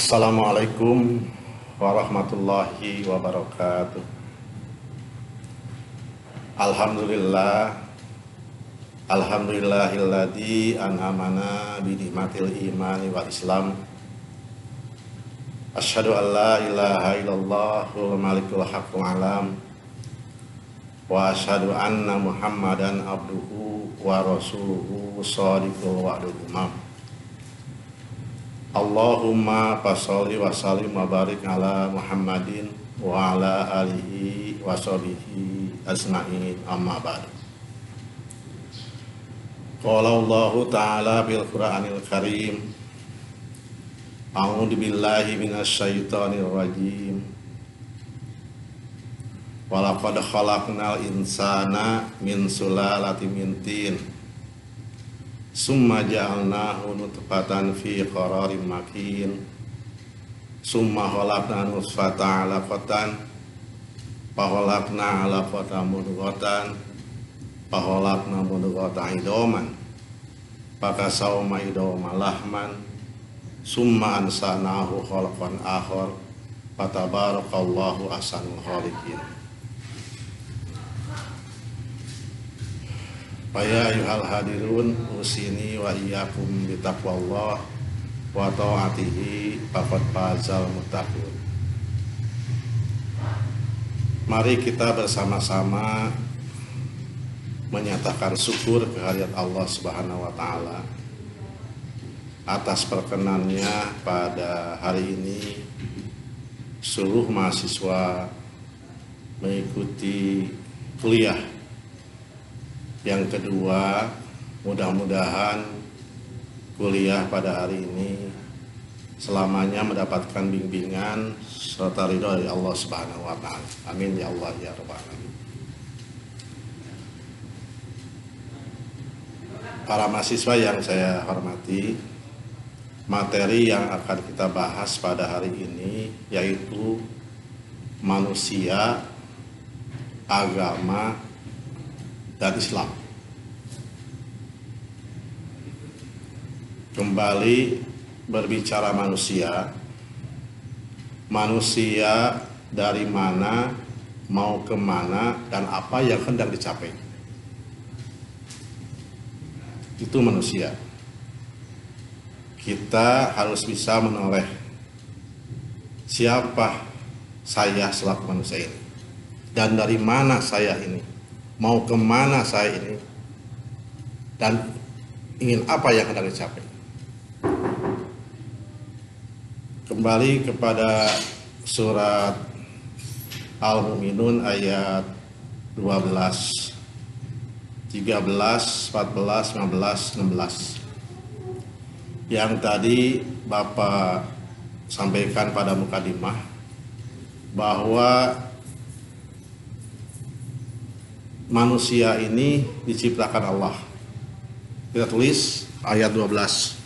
Assalamualaikum warahmatullahi wabarakatuh. Alhamdulillah, alhamdulillahilladzi an'amana bi ni'matil imani wal islam. Asyhadu an la ilaha illallahul malikul haqqul alam wa asyhadu anna Muhammadan abduhu wa rasuluhu shadiqul wa'dul umam. Allahumma fasholli wa sallim wa barik ala Muhammadin wa ala alihi wa sahbihi asma'in, amma ba'du. Qala Allah ta'ala bil Qur'anil Karim, a'udzu billahi minasyaitonir rajim. Wa laqad khalaqnal insana min sulalatin min tin summa ja'alnahu nutfatan fi qararin makin summa khalaqna nutfatan 'alaqatan fa khalaqna 'alaqatan mudghatan fa khalaqna mudghatan idhaman fa kasawna idhaman lahman summa ansanahu khalqan akhar fa tabarakallahu ahsanul khaliqin. Ya ayyuhal hadirun usini wa iyyakum bitaqwallah wa ta'atihi faqad fazal muttaqun. Mari kita bersama-sama menyatakan syukur kehadirat Allah Subhanahu wa taala atas perkenannya pada hari ini seluruh mahasiswa mengikuti kuliah yang kedua. Mudah-mudahan kuliah pada hari ini selamanya mendapatkan bimbingan serta ridho dari Allah Subhanahu wa taala. Amin ya Allah ya rabbal alamin. Para mahasiswa yang saya hormati, materi yang akan kita bahas pada hari ini yaitu manusia, agama, dan Islam. Kembali berbicara manusia dari mana, mau kemana, dan apa yang hendak dicapai. Itu manusia. Kita harus bisa menoleh siapa saya selaku manusia ini, dan dari mana saya ini, mau kemana saya ini, dan ingin apa yang hendak dicapai. Kembali kepada surat Al-Mu'minun ayat 12, 13, 14, 15, 16 yang tadi Bapak sampaikan pada mukadimah bahwa manusia ini diciptakan Allah. Kita tulis ayat 12.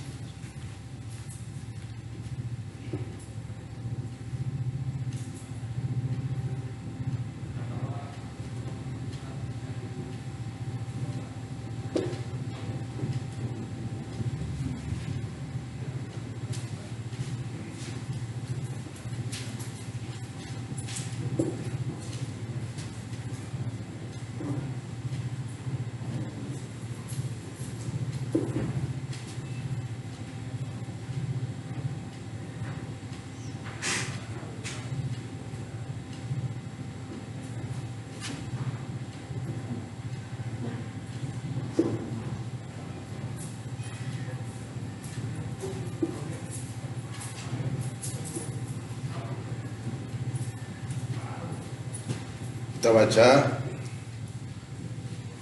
Kita baca,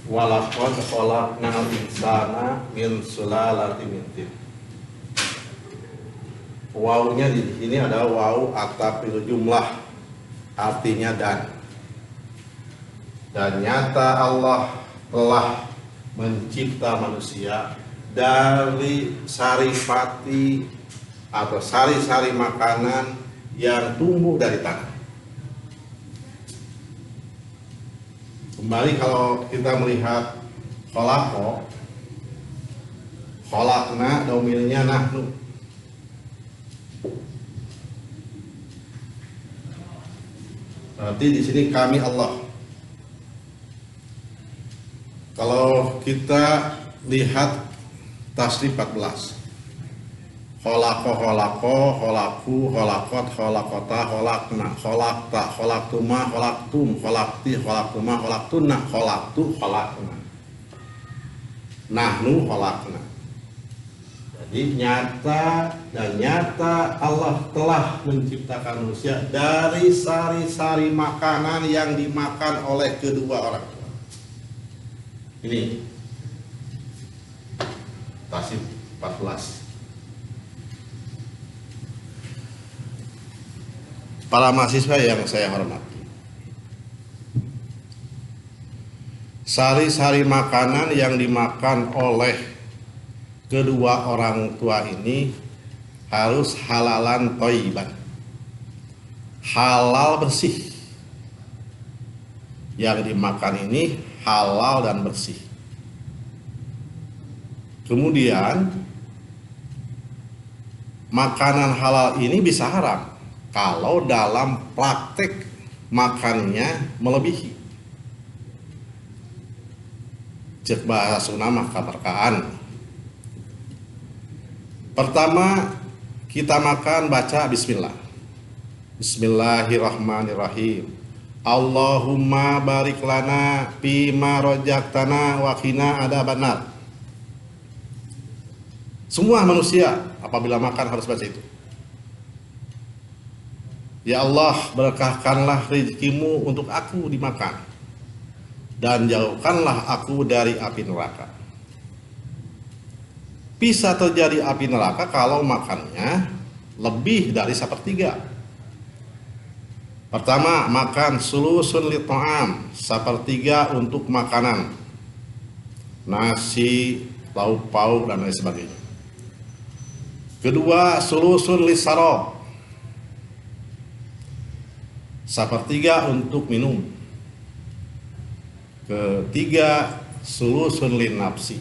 walaqad khalaqnal insana min sulalatin min tin. Wawunya di sini ada wawu atafil jumlah, artinya dan nyata Allah telah mencipta manusia dari saripati atau sari-sari makanan yang tumbuh dari tanah. Kembali kalau kita melihat kholakna dominannya nahnu. Berarti di sini kami Allah. Kalau kita lihat tasrif 14, kholako, kholaku, kholakot, kholakota, kholakna, kholakta, kholaktuma, kholaktum, kholakti, kholaktuma, kholaktuna, kholaktu, kholakna, nahnu, kholakna. Jadi nyata Allah telah menciptakan manusia dari sari-sari makanan yang dimakan oleh kedua orang tua. Ini tasrif 14. Para mahasiswa yang saya hormati, sari-sari makanan yang dimakan oleh kedua orang tua ini harus halalan thayyiban, halal bersih. Yang dimakan ini halal dan bersih. Kemudian makanan halal ini bisa haram kalau dalam praktek makannya melebihi. Cek bahasa Sunda mah kamarkaan. Pertama, kita makan baca bismillah. Bismillahirrahmanirrahim. Allahumma barik lana fima rojaktana wa qina adzabannar. Semua manusia apabila makan harus baca itu. Ya Allah, berkahkanlah rezekimu untuk aku dimakan, dan jauhkanlah aku dari api neraka. Bisa terjadi api neraka kalau makannya lebih dari sepertiga. Pertama, makan sulusun li ta'am, sepertiga untuk makanan, nasi, lauk pauk dan lain sebagainya. Kedua, sulusun li sarob, sepertiga untuk minum. Ketiga, sulusun li nafsi,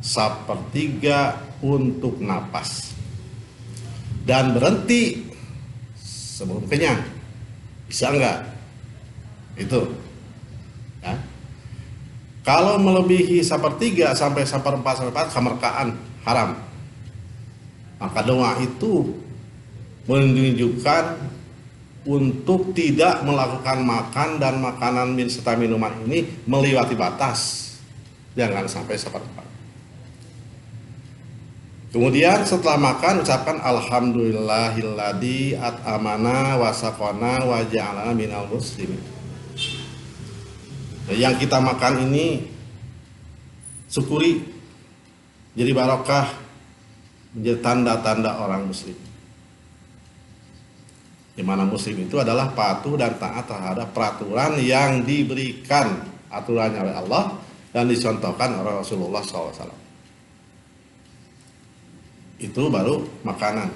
sepertiga untuk napas. Dan berhenti sebelum kenyang. Bisa enggak? Itu ya. Kalau melebihi sepertiga sampai seperempat kemerkaan haram. Maka doa itu menunjukkan untuk tidak melakukan makan dan makanan serta minuman ini melewati batas. Jangan sampai seperempat. Kemudian setelah makan ucapkan alhamdulillahilladzi at'amana wa saqana wa ja'alana minal muslimin. Yang kita makan ini syukuri, jadi barokah, menjadi tanda-tanda orang muslim. Di mana muslim itu adalah patuh dan taat terhadap peraturan yang diberikan aturannya oleh Allah dan dicontohkan oleh Rasulullah SAW. Itu baru makanan.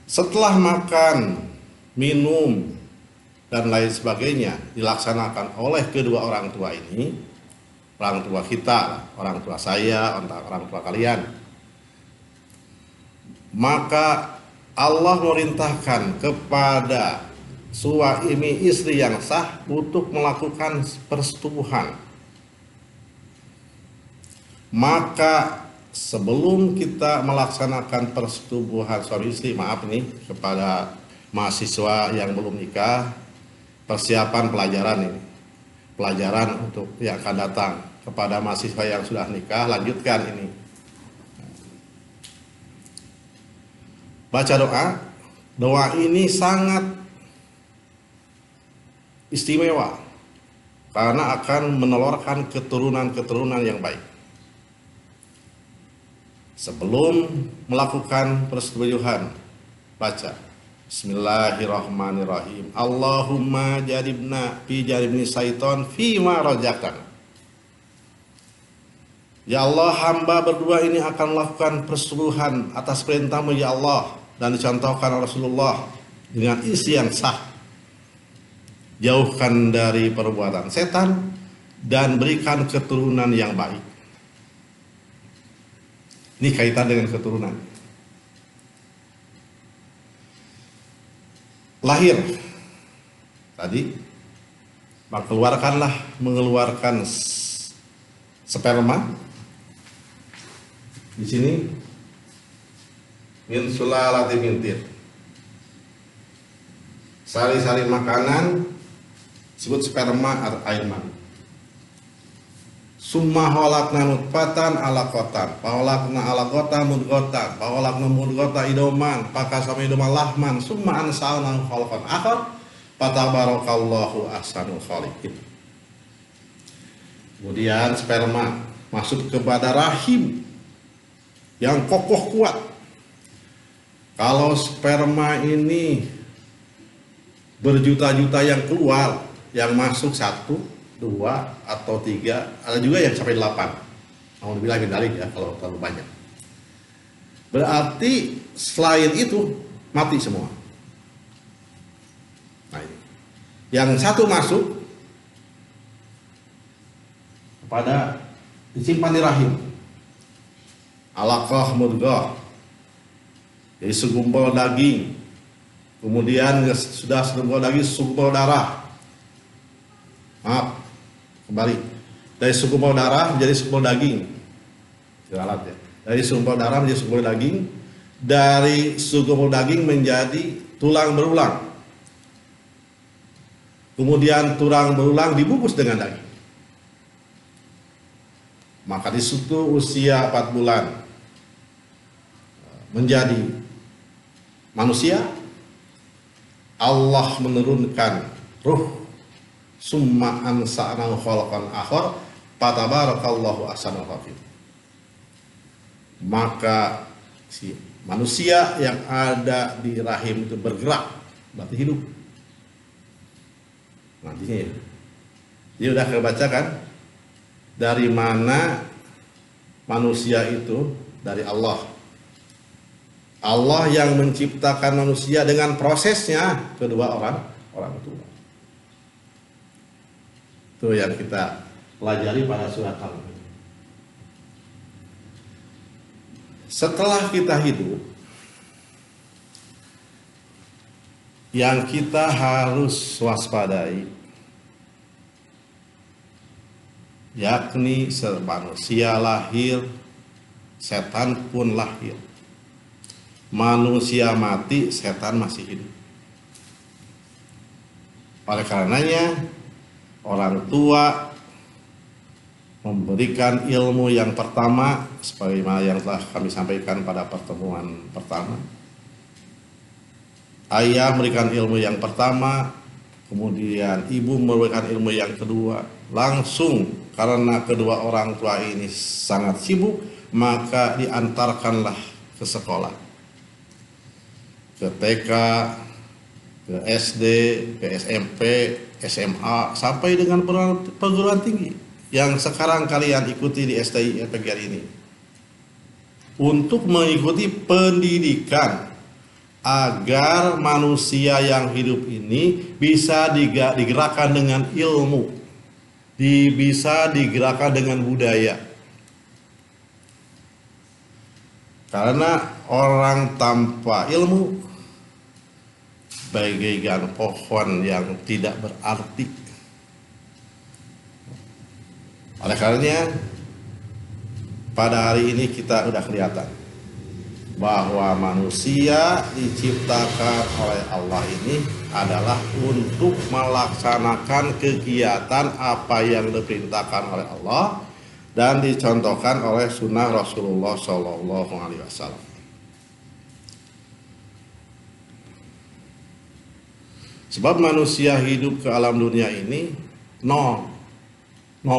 Setelah makan, minum, dan lain sebagainya dilaksanakan oleh kedua orang tua ini, orang tua kita, orang tua saya, orang tua kalian, maka Allah merintahkan kepada suami istri yang sah untuk melakukan persetubuhan. Maka sebelum kita melaksanakan persetubuhan suami istri, maaf nih kepada mahasiswa yang belum nikah, persiapan pelajaran ini, pelajaran untuk yang akan datang. Kepada mahasiswa yang sudah nikah, lanjutkan ini. Baca doa. Doa ini sangat istimewa karena akan menelurkan keturunan-keturunan yang baik. Sebelum melakukan persetubuhan, baca Bismillahirrahmanirrahim. Allahumma jaribna fi jaribni syaiton fi ma rajaktana. Ya Allah, hamba berdua ini akan melakukan persetubuhan atas perintahmu ya Allah, dan dicontohkan Rasulullah dengan isi yang sah. Jauhkan dari perbuatan setan dan berikan keturunan yang baik. Ini kaitan dengan keturunan. Lahir tadi, maka mengeluarkan sperma di sini min sulalati mintir, sari-sari makanan disebut sperma atau air mani. Summa khalaqna nutfatan alaqatan, khalaqna alaqatan mudghatan, khalaqna mudghatan idoman, pakasama idoman lahman, summa ansalna khalqan akhar, fatabarakallahu ahsanul khaliqin. Kemudian sperma masuk kepada rahim yang kokoh kuat. Kalau sperma ini berjuta-juta yang keluar, yang masuk 1, 2 atau 3, ada juga yang sampai 8. Mau dibilang medali ya kalau terlalu banyak. Berarti selain itu mati semua. Nah, yang satu masuk kepada disimpan di rahim. Alaqah mudghah. Jadi segumpal daging. Kemudian sudah segumpal daging, segumpal darah. Maaf, kembali dari segumpal darah menjadi segumpal daging. Alat ya. Dari segumpal darah menjadi segumpal daging, dari segumpal daging menjadi tulang berulang. Kemudian tulang berulang dibungkus dengan daging. Maka di situ usia 4 bulan menjadi manusia, Allah menurunkan ruh, summa ansa'nahu khalqan akhar, fatabarakallahu ahsanul khaliqin. Maka si manusia yang ada di rahim itu bergerak, berarti hidup. Nantinya ya. Dia udah kebaca kan? Dari mana manusia itu? Dari Allah. Allah yang menciptakan manusia dengan prosesnya kedua orang tua. Itu yang kita pelajari pada surat Al-Mulk. Setelah kita hidup, yang kita harus waspadai, yakni manusia lahir, setan pun lahir. Manusia mati, setan masih hidup. Oleh karenanya, orang tua memberikan ilmu yang pertama, sebagaimana yang telah kami sampaikan pada pertemuan pertama. Ayah memberikan ilmu yang pertama, kemudian ibu memberikan ilmu yang kedua. Langsung karena kedua orang tua ini sangat sibuk, maka diantarkanlah ke sekolah. Ke TK, ke SD, ke SMP, SMA, sampai dengan perguruan tinggi yang sekarang kalian ikuti di STI PGRI ini, untuk mengikuti pendidikan agar manusia yang hidup ini bisa digerakkan dengan ilmu, bisa digerakkan dengan budaya. Karena orang tanpa ilmu bagaikan pohon yang tidak berarti. Oleh karenanya, pada hari ini kita sudah kelihatan bahwa manusia diciptakan oleh Allah ini adalah untuk melaksanakan kegiatan apa yang diperintahkan oleh Allah dan dicontohkan oleh sunnah Rasulullah SAW. Sebab manusia hidup ke alam dunia ini nol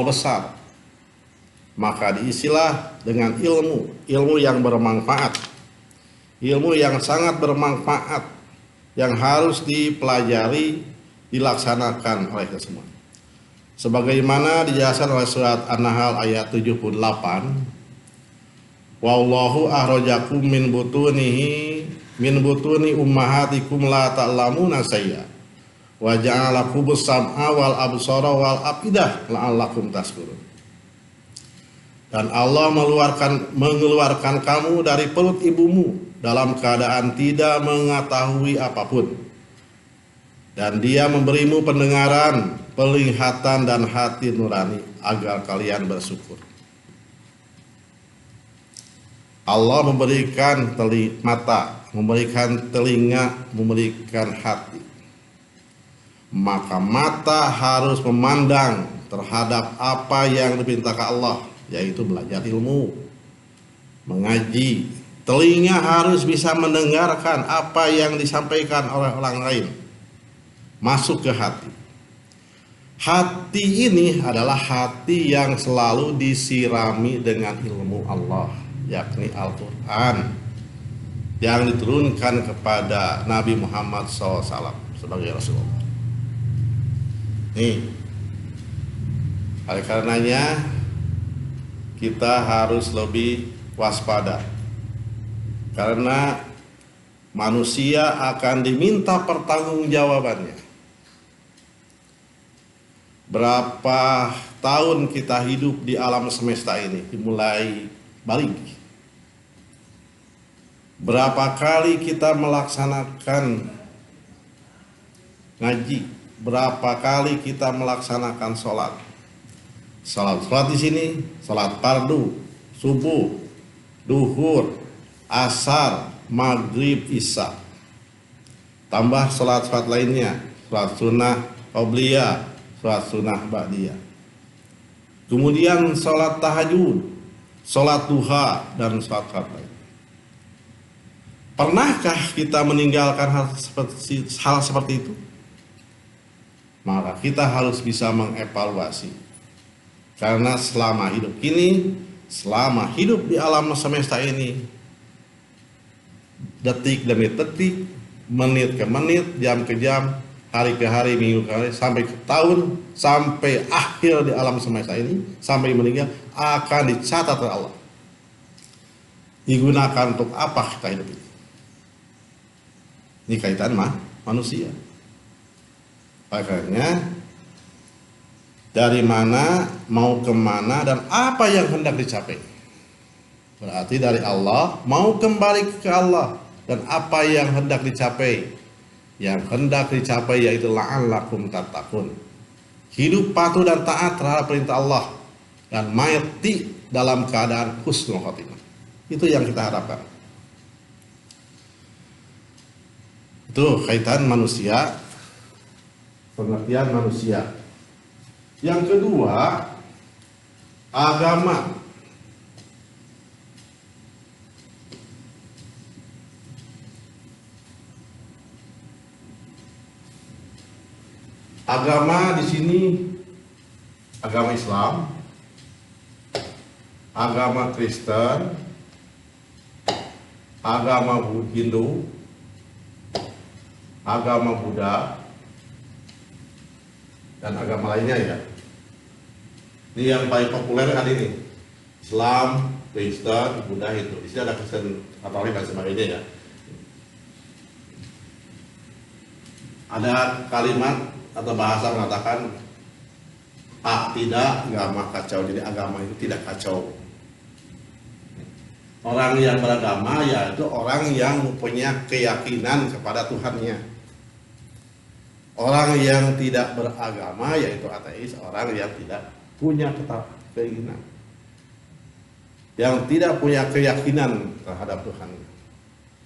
besar. Maka diisilah dengan ilmu yang bermanfaat, ilmu yang sangat bermanfaat, yang harus dipelajari, dilaksanakan oleh kita semua. Sebagaimana dijelaskan oleh surat An-Nahl ayat 78, wallahu akhrajakum min butuni ummahatikum la ta'lamuna sayya wa ja'alakumus sam'a wal absara wal afidah la'allakum tashkurun. Dan Allah mengeluarkan kamu dari perut ibumu dalam keadaan tidak mengetahui apapun. Dan Dia memberimu pendengaran, penglihatan, dan hati nurani agar kalian bersyukur. Allah memberikan mata, memberikan telinga, memberikan hati. Maka mata harus memandang terhadap apa yang diperintahkan Allah, yaitu belajar ilmu, mengaji. Telinga harus bisa mendengarkan apa yang disampaikan oleh orang lain, masuk ke hati. Hati ini adalah hati yang selalu disirami dengan ilmu Allah, yakni Al-Quran, yang diturunkan kepada Nabi Muhammad SAW sebagai Rasulullah. Nih, oleh karenanya kita harus lebih waspada, karena manusia akan diminta pertanggungjawabannya. Berapa tahun kita hidup di alam semesta ini, dimulai balik. Berapa kali kita melaksanakan ngaji, berapa kali kita melaksanakan sholat. Sholat di sini, sholat fardu, subuh, duhur, asar, maghrib, isya. Tambah sholat lainnya, sholat sunnah qobliyah, sholat sunnah ba'diyah. Kemudian sholat tahajud, sholat duha, dan sholat lain. Pernahkah kita meninggalkan hal seperti itu? Maka kita harus bisa mengevaluasi. Karena selama hidup ini, selama hidup di alam semesta ini, detik demi detik, menit ke menit, jam ke jam, hari ke hari, minggu ke hari, sampai ke tahun, sampai akhir di alam semesta ini, sampai meninggal, akan dicatat oleh Allah. Digunakan untuk apa kita hidup ini? Ini kaitan manusia. Makanya dari mana, mau kemana, dan apa yang hendak dicapai. Berarti dari Allah, mau kembali ke Allah, dan apa yang hendak dicapai. Yang hendak dicapai yaitu la'allakum tattaqun. Hidup patuh dan taat terhadap perintah Allah, dan mati dalam keadaan husnul khotimah. Itu yang kita harapkan. Itu kaitan manusia, pengertian manusia. Yang kedua, agama. Agama di sini agama Islam, agama Kristen, agama Hindu, agama Buddha, dan agama lainnya ya. Ini yang paling populer kan ini, Islam, Kristen, Buddha, Hindu. Di sini ada Kristen Katolik dan sebagainya ya. Ada kalimat atau bahasa mengatakan tidak, agama kacau. Jadi agama itu tidak kacau. Orang yang beragama yaitu orang yang mempunyai keyakinan kepada Tuhannya. Orang yang tidak beragama yaitu ateis, orang yang tidak punya keinginan, yang tidak punya keyakinan terhadap Tuhan.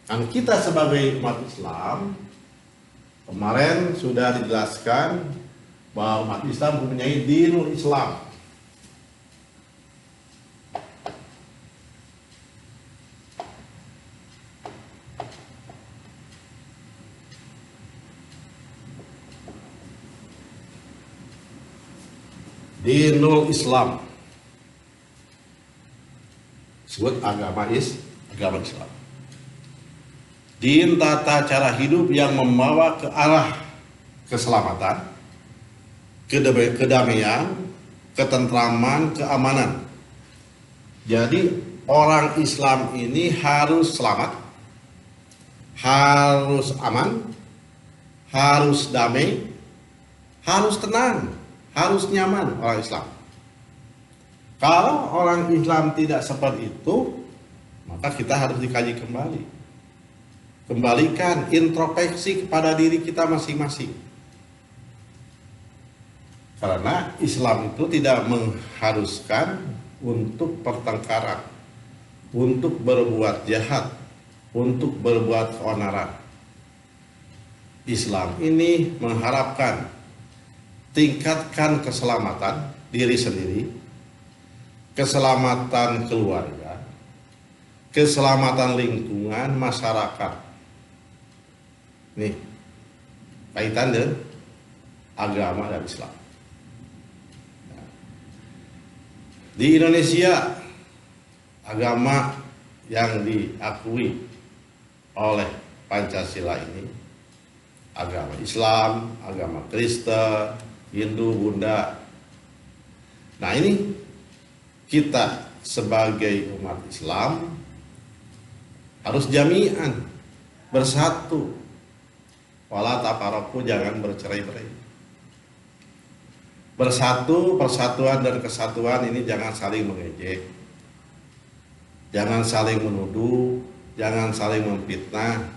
Dan kita sebagai umat Islam, kemarin sudah dijelaskan bahwa umat Islam mempunyai dinul Islam. Dinul Islam, sebut agama Islam. Din tata cara hidup yang membawa ke arah keselamatan, kedamaian, ketentraman, keamanan. Jadi orang Islam ini harus selamat, harus aman, harus damai, harus tenang, harus nyaman orang Islam. Kalau orang Islam tidak seperti itu, maka kita harus dikaji kembali. Kembalikan introspeksi kepada diri kita masing-masing. Karena Islam itu tidak mengharuskan untuk pertengkaran, untuk berbuat jahat, untuk berbuat keonaran. Islam ini mengharapkan tingkatkan keselamatan diri sendiri, keselamatan keluarga, keselamatan lingkungan masyarakat. Nih, kaitan dengan agama dan Islam. Di Indonesia, agama yang diakui oleh Pancasila ini agama Islam, agama Kristen, Hindu, Buddha. Nah, ini kita sebagai umat Islam harus jami'an, bersatu. Wala tafarraqu, jangan bercerai-berai. Bersatu, persatuan dan kesatuan ini jangan saling mengejek, jangan saling menuduh, jangan saling memfitnah.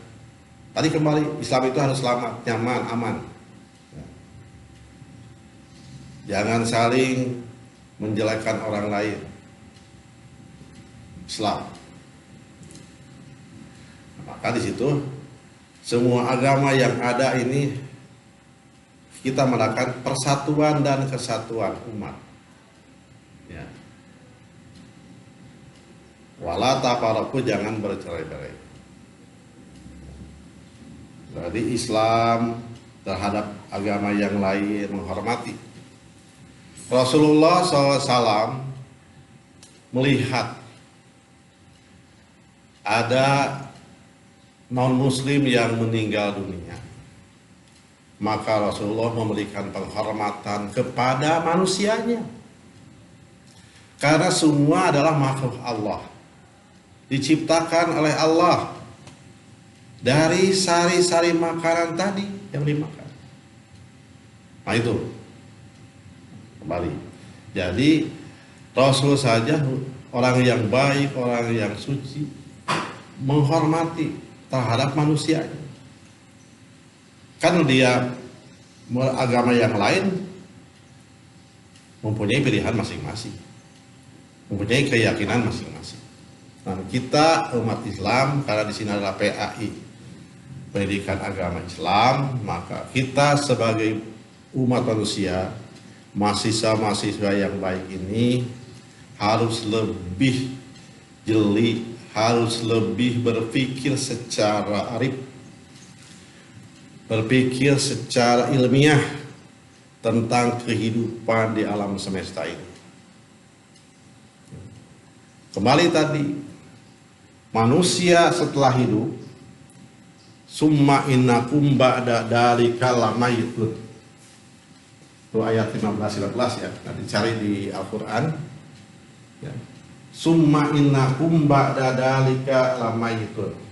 Tadi kembali, Islam itu harus selamat, nyaman, aman. Jangan saling menjelekkan orang lain. Islam. Maka di situ semua agama yang ada ini kita melakukan persatuan dan kesatuan umat. Ya. Wala tafarraqu, jangan bercerai-berai. Jadi Islam terhadap agama yang lain menghormati. Rasulullah SAW melihat ada non-muslim yang meninggal dunia, maka Rasulullah memberikan penghormatan kepada manusianya. Karena semua adalah makhluk Allah, diciptakan oleh Allah dari sari-sari makanan tadi yang dimakan. Nah itu kembali. Jadi Rasul saja orang yang baik, orang yang suci, menghormati terhadap manusianya. Kan dia agama yang lain mempunyai pilihan masing-masing, mempunyai keyakinan masing-masing. Nah, kita umat Islam, karena di sini adalah PAI, Pendidikan Agama Islam, maka kita sebagai umat manusia, mahasiswa-mahasiswa yang baik ini harus lebih jeli, harus lebih berpikir secara arif, berpikir secara ilmiah tentang kehidupan di alam semesta ini. Kembali tadi, manusia setelah hidup, summa innakum ba'da dzalika lamayitun. Itu ayat 15-16 ya, nanti cari di Al-Quran ya. Summa innakum ba'da dzalika lamayitun.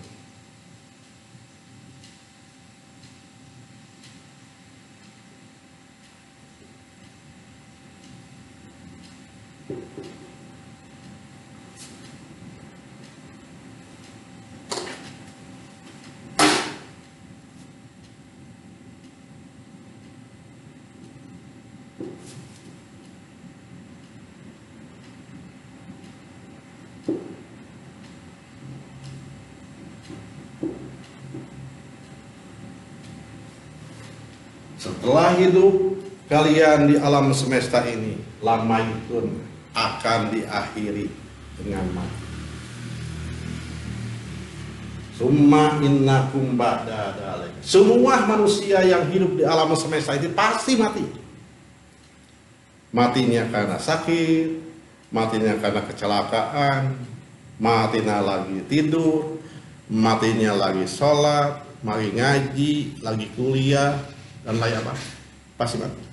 Setelah hidup kalian di alam semesta ini, lamayitun, akan diakhiri dengan mati. Summa innakum ba'da dzalik. Semua manusia yang hidup di alam semesta ini pasti mati. Matinya karena sakit, matinya karena kecelakaan, matinya lagi tidur, matinya lagi sholat, lagi ngaji, lagi kuliah, dan lain apa, pasti mati.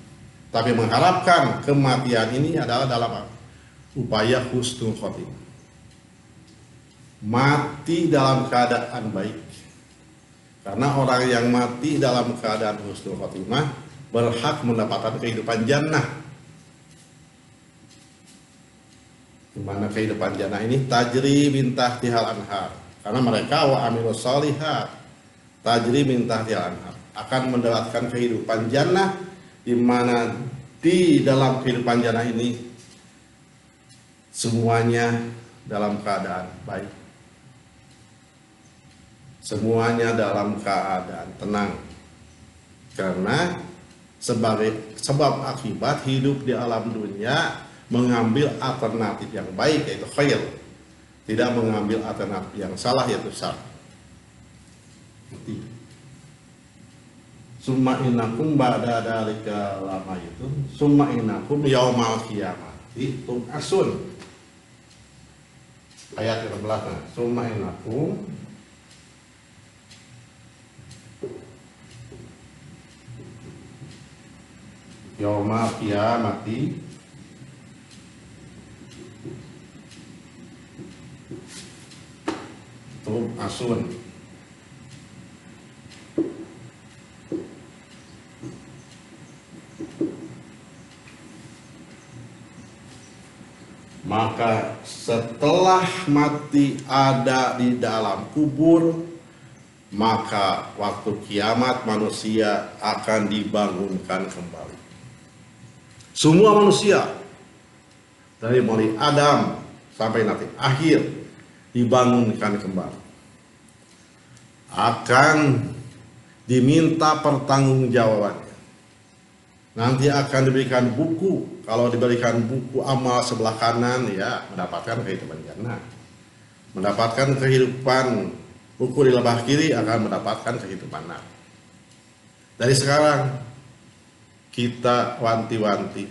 Tapi mengharapkan kematian ini adalah dalam upaya husnul khotimah, mati dalam keadaan baik. Karena orang yang mati dalam keadaan husnul khotimah berhak mendapatkan kehidupan jannah. Di mana kehidupan jannah ini tajri min tahtihal anhar, karena mereka wa amilus sholihat, tajri min tahtihal anhar, akan mendapatkan kehidupan jannah di mana di dalam kehidupan jana ini semuanya dalam keadaan baik. Semuanya dalam keadaan tenang. Karena sebagai sebab akibat hidup di alam dunia mengambil alternatif yang baik yaitu khair, tidak mengambil alternatif yang salah yaitu syar. Summa innakum ba'da dzalika lamayitun summa innakum yaumal qiyamati tub'atsun. Ayat yang belakang. Summa innakum yaumal qiyamati tub'atsun. Maka setelah mati ada di dalam kubur, maka waktu kiamat manusia akan dibangunkan kembali. Semua manusia dari mulai Adam sampai nanti akhir dibangunkan kembali. Akan diminta pertanggungjawabannya. Nanti akan diberikan buku. Kalau diberikan buku amal sebelah kanan, ya mendapatkan kehidupan jannah. Mendapatkan kehidupan, buku di sebelah kiri akan mendapatkan kehidupan nar. Dari sekarang kita wanti-wanti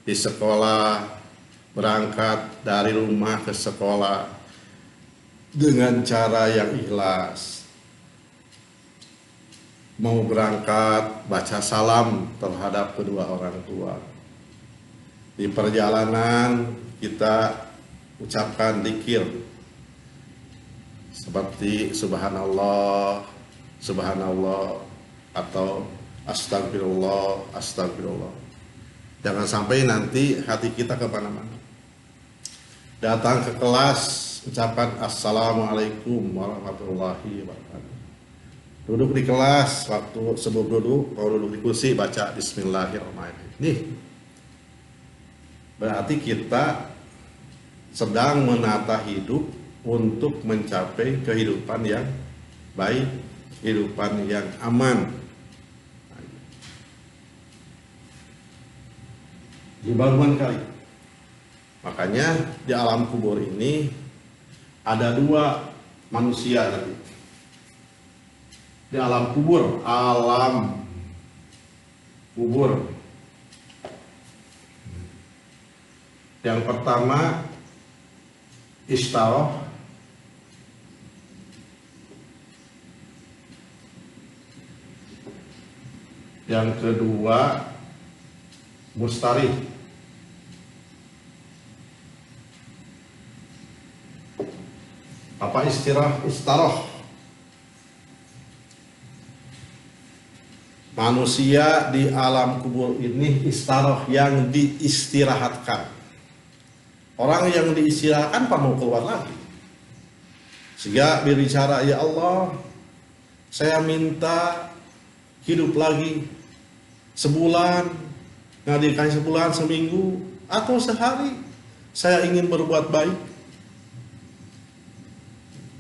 di sekolah, berangkat dari rumah ke sekolah dengan cara yang ikhlas. Mau berangkat, baca salam terhadap kedua orang tua. Di perjalanan kita ucapkan dzikir seperti subhanallah, subhanallah atau astagfirullah, astagfirullah. Jangan sampai nanti hati kita kemana-mana. Datang ke kelas, ucapkan assalamualaikum warahmatullahi wabarakatuh. Duduk di kelas, waktu sebelum duduk, kalau duduk di kursi baca bismillahirrahmanirrahim. Nih, berarti kita sedang menata hidup untuk mencapai kehidupan yang baik, kehidupan yang aman. Dibangun kali. Makanya di alam kubur ini ada dua manusia tadi. Di alam kubur, yang pertama istaroh, yang kedua mustarih. Apa istaroh? Manusia di alam kubur ini istaroh, yang diistirahatkan. Orang yang diistirahatkan mau keluar lagi. Sehingga berbicara, ya Allah, saya minta hidup lagi sebulan, nggak dikasih sebulan, seminggu, atau sehari. Saya ingin berbuat baik.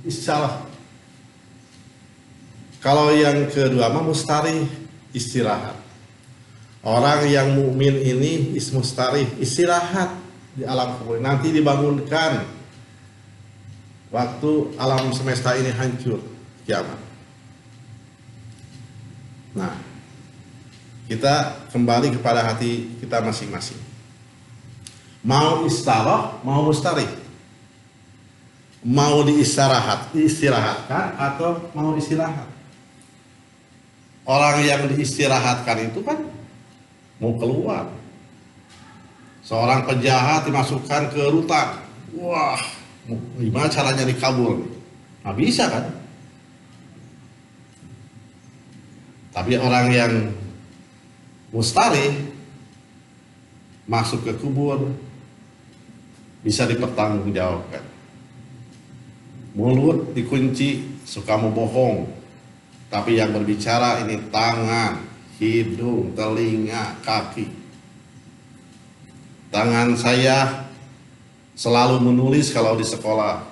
Istilah. Kalau yang kedua mah mustarih, istirahat. Orang yang mukmin ini mustarih, istirahat di alam kubur. Nanti dibangunkan waktu alam semesta ini hancur, kiamat. Nah, kita kembali kepada hati kita masing-masing. Mau istarah, mau mustarih. Mau diistirahatkan atau mau istirahat. Orang yang diistirahatkan itu kan mau keluar. Seorang penjahat dimasukkan ke rutan. Wah, gimana caranya dikabur? Nggak bisa kan? Tapi orang yang mustarih masuk ke kubur bisa dipertanggungjawabkan. Mulut dikunci, suka mau bohong. Tapi yang berbicara ini tangan, hidung, telinga, kaki. Tangan saya selalu menulis kalau di sekolah.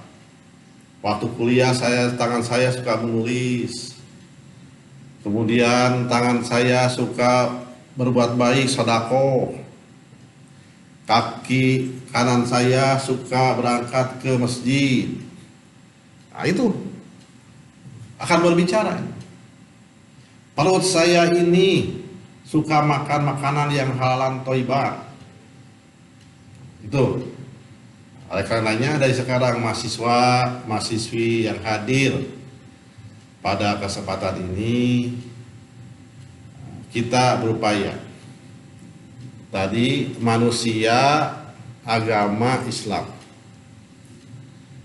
Waktu kuliah tangan saya suka menulis. Kemudian tangan saya suka berbuat baik, sedekah. Kaki kanan saya suka berangkat ke masjid. Nah, itu akan berbicara. Perut saya ini suka makan makanan yang halal thayyibah. Itu. Oleh karenanya dari sekarang mahasiswi yang hadir pada kesempatan ini kita berupaya. Tadi manusia agama Islam.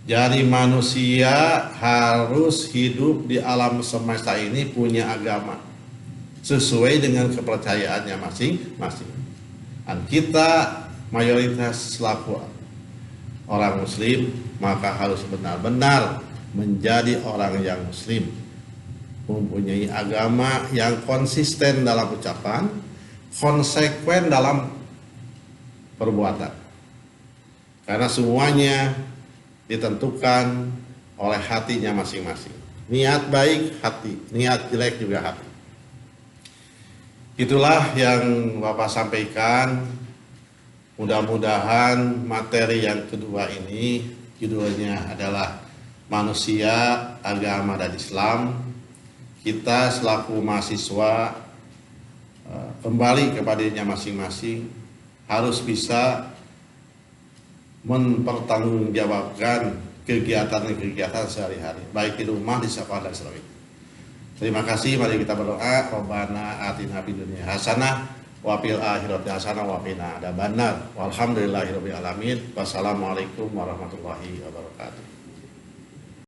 Jadi manusia harus hidup di alam semesta ini punya agama sesuai dengan kepercayaannya masing-masing. Dan kita mayoritas selaku orang muslim maka harus benar-benar menjadi orang yang muslim, mempunyai agama yang konsisten dalam ucapan, konsekuen dalam perbuatan. Karena semuanya ditentukan oleh hatinya masing-masing. Niat baik hati, niat jelek juga hati. Itulah yang Bapak sampaikan. Mudah-mudahan materi yang kedua ini judulnya adalah Manusia, Agama dan Islam. Kita selaku mahasiswa kembali kepadanya masing-masing harus bisa mempertanggungjawabkan kegiatan-kegiatan sehari-hari, baik di rumah, di sekolah dan sebagainya. Terima kasih, mari kita berdoa. Rabbana atina fid dunya hasanah wa fil akhirati hasanah wa qina adzabannar. Walhamdulillahirabbil alamin. Wassalamualaikum warahmatullahi wabarakatuh.